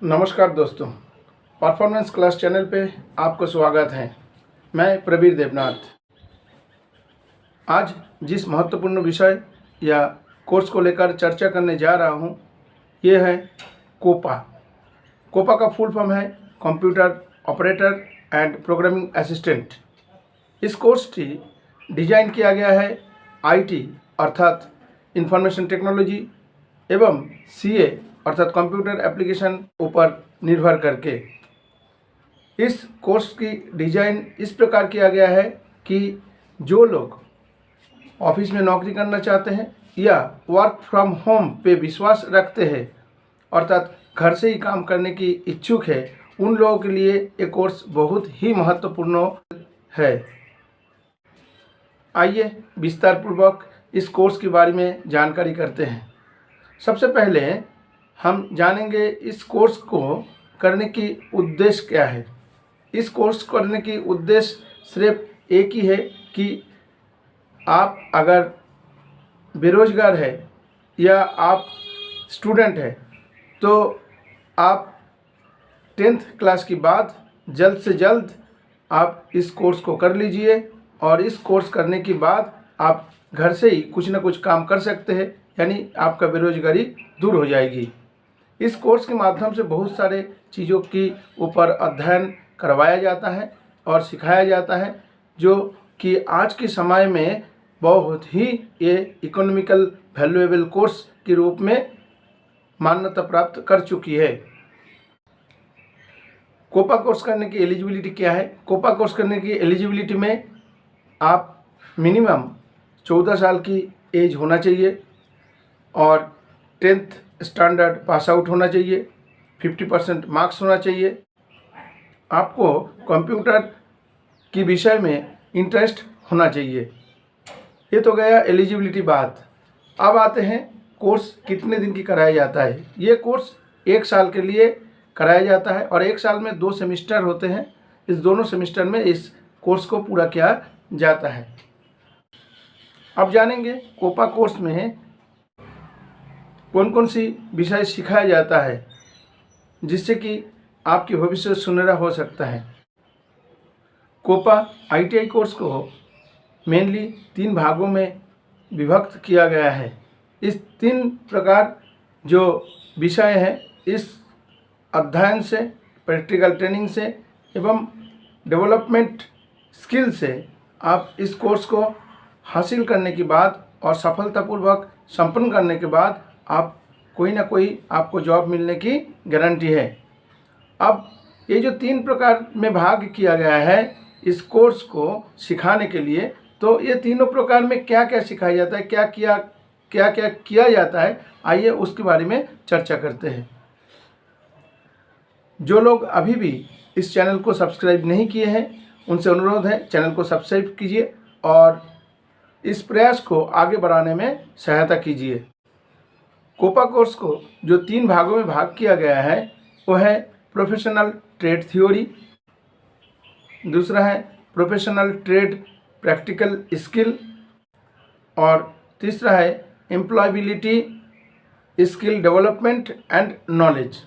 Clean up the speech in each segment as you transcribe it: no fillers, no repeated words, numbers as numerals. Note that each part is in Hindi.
नमस्कार दोस्तों, परफॉर्मेंस क्लास चैनल पे आपको स्वागत है। मैं प्रवीर देवनाथ। आज जिस महत्वपूर्ण विषय या कोर्स को लेकर चर्चा करने जा रहा हूँ, ये है कोपा। कोपा का फुल फॉर्म है computer operator and programming assistant. इस कोर्स की डिजाइन किया गया है आईटी अर्थात इंफॉर्मेशन टेक्नोलॉजी एवं सीए अर्थात कंप्यूटर एप्लीकेशन ऊपर निर्भर करके। इस कोर्स की डिजाइन इस प्रकार किया गया है कि जो लोग ऑफिस में नौकरी करना चाहते हैं या वर्क फ्रॉम होम पे विश्वास रखते हैं अर्थात घर से ही काम करने की इच्छुक है, उन लोगों के लिए ये कोर्स बहुत ही महत्वपूर्ण है। आइए विस्तारपूर्वक इस कोर्स के बारे में जानकारी करते हैं। सबसे पहले हम जानेंगे इस कोर्स को करने की उद्देश्य क्या है। इस कोर्स करने की उद्देश्य सिर्फ एक ही है कि आप अगर बेरोजगार है या आप स्टूडेंट है तो आप 10th क्लास के बाद जल्द से जल्द आप इस कोर्स को कर लीजिए और इस कोर्स करने के बाद आप घर से ही कुछ ना कुछ काम कर सकते हैं, यानी आपका बेरोजगारी दूर हो जाएगी। इस कोर्स के माध्यम से बहुत सारे चीज़ों की ऊपर अध्ययन करवाया जाता है और सिखाया जाता है, जो कि आज के समय में बहुत ही ये इकोनॉमिकल वैल्यूएबल कोर्स के रूप में मान्यता प्राप्त कर चुकी है। कोपा कोर्स करने की एलिजिबिलिटी क्या है? कोपा कोर्स करने की एलिजिबिलिटी में आप मिनिमम 14 साल की एज होना चाहिए और 10th स्टैंडर्ड पास आउट होना चाहिए, 50% मार्क्स होना चाहिए। आपको कंप्यूटर की विषय में इंटरेस्ट होना चाहिए। ये तो गया एलिजिबिलिटी बात। अब आते हैं कोर्स कितने दिन की कराया जाता है। ये कोर्स 1 साल के लिए कराया जाता है और 1 साल में 2 सेमिस्टर होते हैं। इस दोनों सेमिस्टर में इस कोर्स को पूरा किया जाता है। अब जानेंगे कोपा कोर्स में कौन कौन सी विषय सिखाया जाता है जिससे कि आपकी भविष्य सुनहरा हो सकता है। कोपा आईटीआई कोर्स को मेनली 3 भागों में विभक्त किया गया है। इस 3 प्रकार जो विषय हैं, इस अध्ययन से, प्रैक्टिकल ट्रेनिंग से एवं डेवलपमेंट स्किल से आप इस कोर्स को हासिल करने के बाद और सफलतापूर्वक संपन्न करने के बाद आप कोई ना कोई आपको जॉब मिलने की गारंटी है। अब ये जो 3 प्रकार में भाग किया गया है इस कोर्स को सिखाने के लिए, तो ये तीनों प्रकार में क्या क्या सिखाया जाता है, क्या क्या किया जाता है, आइए उसके बारे में चर्चा करते हैं। जो लोग अभी भी इस चैनल को सब्सक्राइब नहीं किए हैं उनसे अनुरोध है चैनल को सब्सक्राइब कीजिए और इस प्रयास को आगे बढ़ाने में सहायता कीजिए। कोपा कोर्स को जो 3 भागों में भाग किया गया है वो है प्रोफेशनल ट्रेड थ्योरी, दूसरा है प्रोफेशनल ट्रेड प्रैक्टिकल स्किल और तीसरा है employability skill development and knowledge.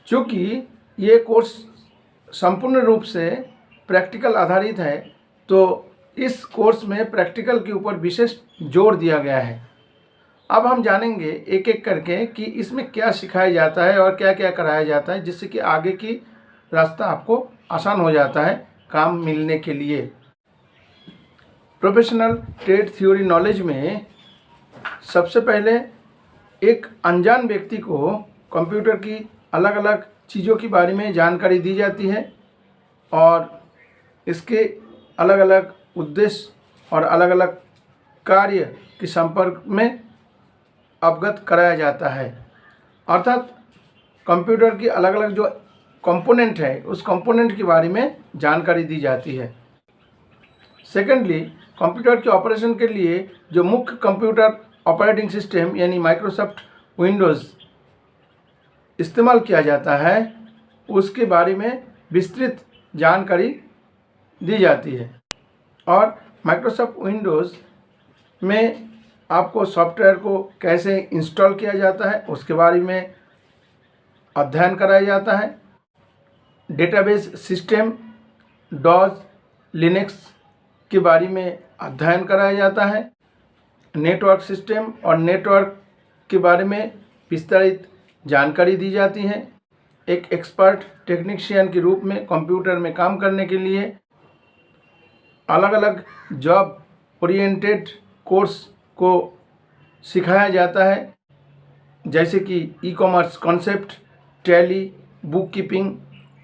चूँकि ये कोर्स संपूर्ण रूप से प्रैक्टिकल आधारित है तो इस कोर्स में प्रैक्टिकल के ऊपर विशेष जोर दिया गया है। अब हम जानेंगे एक एक करके कि इसमें क्या सिखाया जाता है और क्या क्या कराया जाता है, जिससे कि आगे की रास्ता आपको आसान हो जाता है काम मिलने के लिए। प्रोफेशनल ट्रेड थ्योरी नॉलेज में सबसे पहले एक अनजान व्यक्ति को कंप्यूटर की अलग अलग चीज़ों के बारे में जानकारी दी जाती है और इसके अलग अलग उद्देश्य और अलग अलग कार्य के संपर्क में अवगत कराया जाता है। अर्थात कंप्यूटर की अलग अलग जो कंपोनेंट है उस कंपोनेंट के बारे में जानकारी दी जाती है। सेकेंडली, कंप्यूटर के ऑपरेशन के लिए जो मुख्य कंप्यूटर ऑपरेटिंग सिस्टम यानी माइक्रोसॉफ्ट विंडोज़ इस्तेमाल किया जाता है उसके बारे में विस्तृत जानकारी दी जाती है और माइक्रोसॉफ्ट विंडोज़ में आपको सॉफ्टवेयर को कैसे इंस्टॉल किया जाता है उसके बारे में अध्ययन कराया जाता है। डेटाबेस सिस्टम, डॉज, लिनक्स के बारे में अध्ययन कराया जाता है। नेटवर्क सिस्टम और नेटवर्क के बारे में विस्तारित जानकारी दी जाती है। एक एक्सपर्ट टेक्नीशियन के रूप में कंप्यूटर में काम करने के लिए अलग अलग जॉब ओरिएंटेड कोर्स को सिखाया जाता है, जैसे कि e commerce concept, tally, book keeping,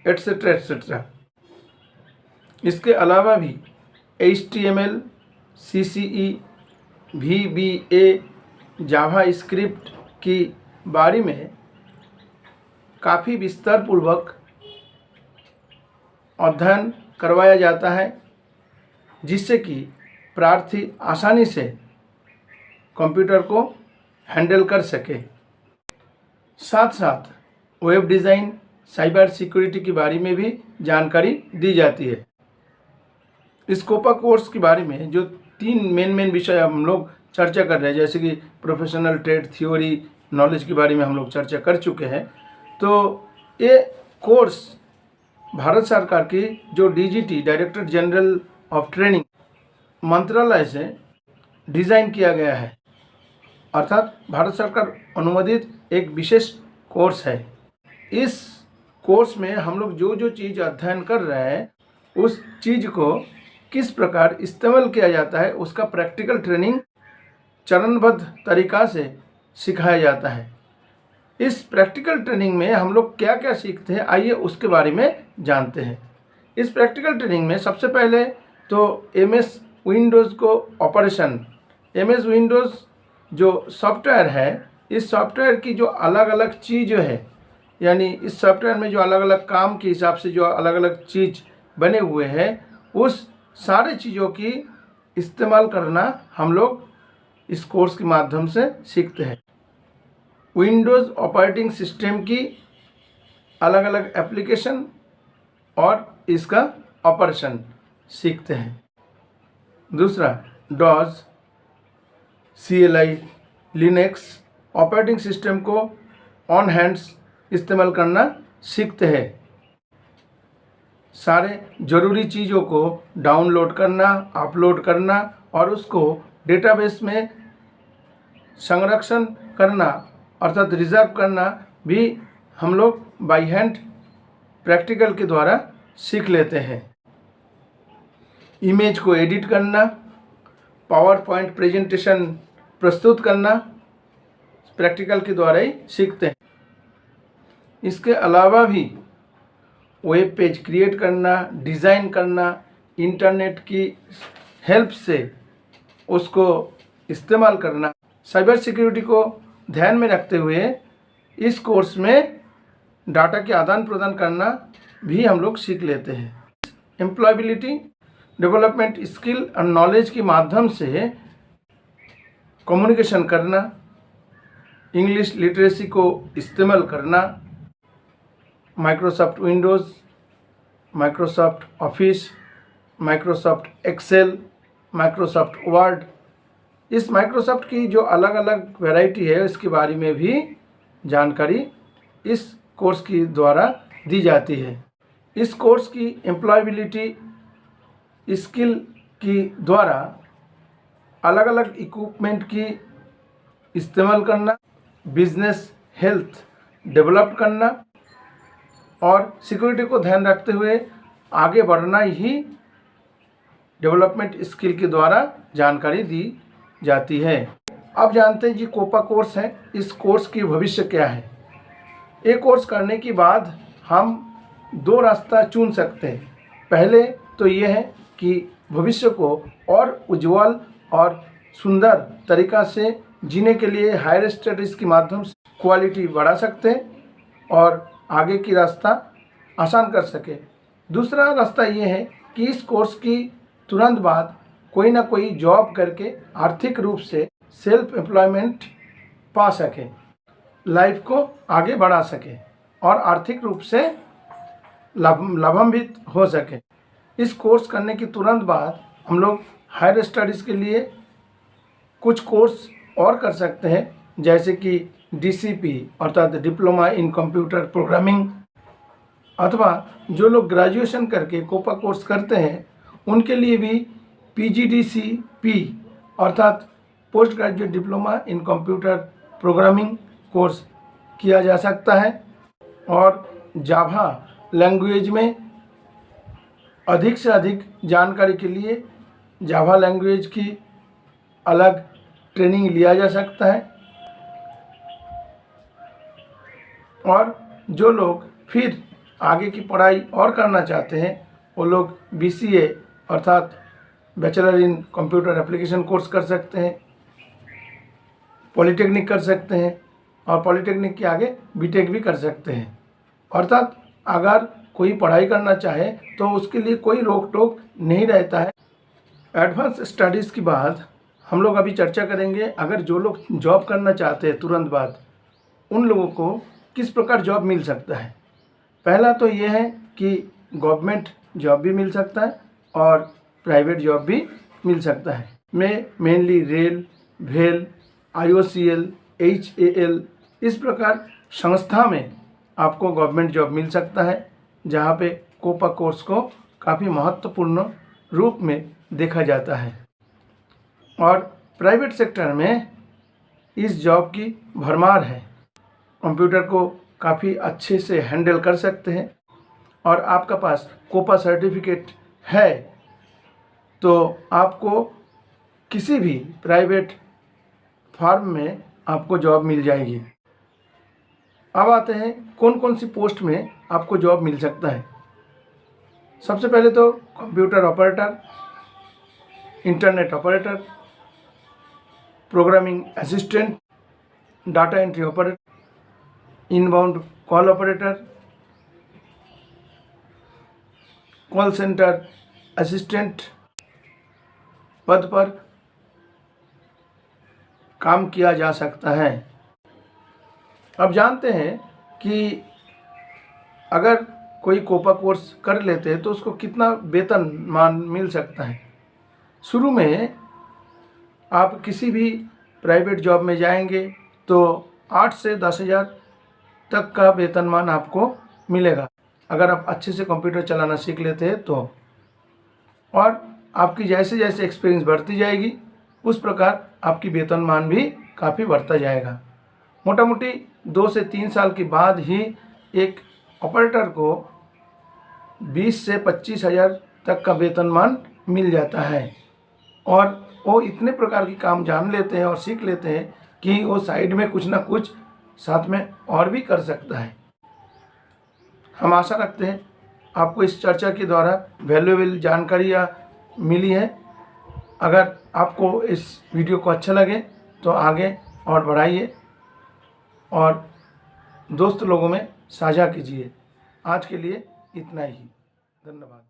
etcetera etcetera. इसके अलावा भी HTML, CCE, VBA, जावा स्क्रिप्ट की बारे में काफ़ी विस्तारपूर्वक अध्ययन करवाया जाता है, जिससे कि प्रार्थी आसानी से कंप्यूटर को हैंडल कर सके। साथ साथ वेब डिज़ाइन, साइबर सिक्योरिटी के बारे में भी जानकारी दी जाती है। इस कोपा कोर्स के बारे में जो 3 मेन विषय हम लोग चर्चा कर रहे हैं, जैसे कि प्रोफेशनल ट्रेड, थ्योरी, नॉलेज के बारे में हम लोग चर्चा कर चुके हैं। तो ये कोर्स भारत सरकार की जो DGT, director general of training, मंत्रालय से डिज़ाइन किया गया है, अर्थात भारत सरकार अनुमोदित एक विशेष कोर्स है। इस कोर्स में हम लोग जो जो चीज़ अध्ययन कर रहे हैं, उस चीज़ को किस प्रकार इस्तेमाल किया जाता है, उसका प्रैक्टिकल ट्रेनिंग चरणबद्ध तरीक़ा से सिखाया जाता है। इस प्रैक्टिकल ट्रेनिंग में हम लोग क्या क्या सीखते हैं, आइए उसके बारे में जानते हैं। इस प्रैक्टिकल ट्रेनिंग में सबसे पहले तो MS विंडोज़ को ऑपरेशन, MS विंडोज़ जो सॉफ्टवेयर है, इस सॉफ्टवेयर की जो अलग अलग चीज़ है, यानी इस सॉफ्टवेयर में जो अलग अलग काम के हिसाब से जो अलग अलग चीज़ बने हुए हैं, उस सारे चीज़ों की इस्तेमाल करना हम लोग इस कोर्स के माध्यम से सीखते हैं। विंडोज़ ऑपरेटिंग सिस्टम की अलग अलग एप्लीकेशन और इसका ऑपरेशन सीखते हैं। दूसरा, DOS, CLI, Linux operating system को ऑन हैंड्स इस्तेमाल करना सीखते हैं। सारे ज़रूरी चीज़ों को डाउनलोड करना, अपलोड करना और उसको डेटाबेस में संरक्षण करना, अर्थात रिजर्व करना भी हम लोग बाई हैंड प्रैक्टिकल के द्वारा सीख लेते हैं। इमेज को एडिट करना, पावर पॉइंट प्रेजेंटेशन प्रस्तुत करना प्रैक्टिकल के द्वारा ही सीखते हैं। इसके अलावा भी वेब पेज क्रिएट करना, डिज़ाइन करना, इंटरनेट की हेल्प से उसको इस्तेमाल करना, साइबर सिक्योरिटी को ध्यान में रखते हुए इस कोर्स में डाटा के आदान प्रदान करना भी हम लोग सीख लेते हैं। एम्प्लॉयबिलिटी डेवलपमेंट स्किल और नॉलेज के माध्यम से कम्युनिकेशन करना, इंग्लिश लिटरेसी को इस्तेमाल करना, Microsoft Windows, Microsoft Office, Microsoft Excel, Microsoft Word, इस माइक्रोसॉफ्ट की जो अलग अलग वैरायटी है इसके बारे में भी जानकारी इस कोर्स के द्वारा दी जाती है। इस कोर्स की एम्प्लॉयबिलिटी स्किल की द्वारा अलग अलग इक्विपमेंट की इस्तेमाल करना, बिजनेस हेल्थ डेवलप करना और सिक्योरिटी को ध्यान रखते हुए आगे बढ़ना ही डेवलपमेंट स्किल के द्वारा जानकारी दी जाती है। अब जानते हैं जी कोपा कोर्स है, इस कोर्स की भविष्य क्या है। ये कोर्स करने के बाद हम 2 रास्ता चुन सकते हैं। पहले तो ये है कि भविष्य को और उज्जवल और सुंदर तरीक़ा से जीने के लिए हायर स्टडीज़ के माध्यम से क्वालिटी बढ़ा सकते हैं और आगे की रास्ता आसान कर सके। दूसरा रास्ता ये है कि इस कोर्स की तुरंत बाद कोई ना कोई जॉब करके आर्थिक रूप से सेल्फ एम्प्लॉयमेंट पा सके, लाइफ को आगे बढ़ा सके और आर्थिक रूप से लाभान्वित हो सके। इस कोर्स करने के तुरंत बाद हम लोग हायर स्टडीज़ के लिए कुछ कोर्स और कर सकते हैं, जैसे कि DCP अर्थात डिप्लोमा इन कंप्यूटर प्रोग्रामिंग, अथवा जो लोग ग्रेजुएशन करके कोपा कोर्स करते हैं उनके लिए भी PGDCP अर्थात post graduate diploma in computer programming course किया जा सकता है। और जावा लैंग्वेज में अधिक से अधिक जानकारी के लिए जावा लैंग्वेज की अलग ट्रेनिंग लिया जा सकता है। और जो लोग फिर आगे की पढ़ाई और करना चाहते हैं वो लोग BCA अर्थात bachelor in computer application course कर सकते हैं, पॉलीटेक्निक कर सकते हैं और पॉलीटेक्निक के आगे BTech भी कर सकते हैं। अर्थात अगर कोई पढ़ाई करना चाहे तो उसके लिए कोई रोक टोक नहीं रहता है। एडवांस स्टडीज़ के बाद हम लोग अभी चर्चा करेंगे अगर जो लोग जॉब करना चाहते हैं तुरंत बाद उन लोगों को किस प्रकार जॉब मिल सकता है। पहला तो ये है कि गवर्नमेंट जॉब भी मिल सकता है और प्राइवेट जॉब भी मिल सकता है। मैं मेनली रेल, भेल, IOCL, HAL इस प्रकार संस्था में आपको गवर्नमेंट जॉब मिल सकता है जहाँ पे कोपा कोर्स को काफ़ी महत्वपूर्ण रूप में देखा जाता है। और प्राइवेट सेक्टर में इस जॉब की भरमार है। कंप्यूटर को काफ़ी अच्छे से हैंडल कर सकते हैं और आपका पास कोपा सर्टिफिकेट है तो आपको किसी भी प्राइवेट फार्म में आपको जॉब मिल जाएगी। अब आते हैं कौन कौन सी पोस्ट में आपको जॉब मिल सकता है। सबसे पहले तो computer operator, internet operator, programming assistant, data entry operator, inbound call operator, call centre assistant पद पर काम किया जा सकता है। अब जानते हैं कि अगर कोई कोपा कोर्स कर लेते हैं तो उसको कितना वेतनमान मिल सकता है। शुरू में आप किसी भी प्राइवेट जॉब में जाएंगे तो 8 से 10 हज़ार तक का वेतनमान आपको मिलेगा अगर आप अच्छे से कंप्यूटर चलाना सीख लेते हैं तो। और आपकी जैसे जैसे एक्सपीरियंस बढ़ती जाएगी उस प्रकार आपकी वेतनमान भी काफ़ी बढ़ता जाएगा। मोटा मोटी 2 से 3 साल के बाद ही एक ऑपरेटर को 20 से 25 हज़ार तक का वेतनमान मिल जाता है। और वो इतने प्रकार के काम जान लेते हैं और सीख लेते हैं कि वो साइड में कुछ ना कुछ साथ में और भी कर सकता है। हम आशा रखते हैं आपको इस चर्चा के द्वारा वैल्यूएबल जानकारियाँ मिली है। अगर आपको इस वीडियो को अच्छा लगे तो आगे और बढ़ाइए और दोस्त लोगों में साझा कीजिए। आज के लिए इतना ही। धन्यवाद।